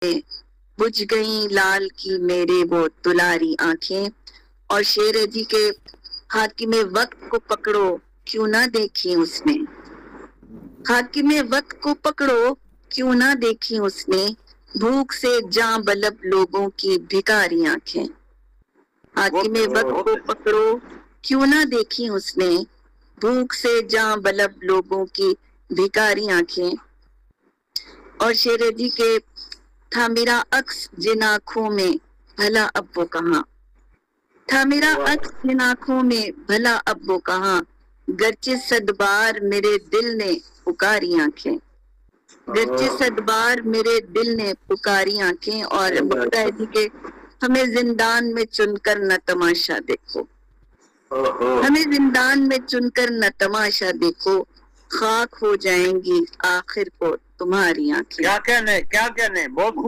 बुझ गई लाल की मेरे वो दुलारी आंखें। और शेर है जी के हाकिमे वक्त को पकड़ो क्यों ना देखी उसने, हाकिमे वक्त को पकड़ो क्यों ना देखी उसने, भूख से जां बलब लोगों की भिखारी आंखें। हाकिमे वक्त को पकड़ो क्यों ना देखी उसने, भूख से जां बलब लोगों की भिखारी आंखें। और शेर जी के था मेरा अक्स जिन आंखों में भला अब वो कहाँ, था मेरा अक्स जिन आंखों में भला अब वो कहाँ, गरचे सदबार मेरे दिल ने पुकारी आंखें, गरचे सदबार मेरे दिल ने पुकारी आंखें। और बकरा है जी के हमें जिंदान में चुनकर न तमाशा देखो, हमें जिंदान में चुनकर न तमाशा देखो, खाक हो जाएंगी आखिर को तुम्हारी आंखें। क्या कहने बहुत खूब।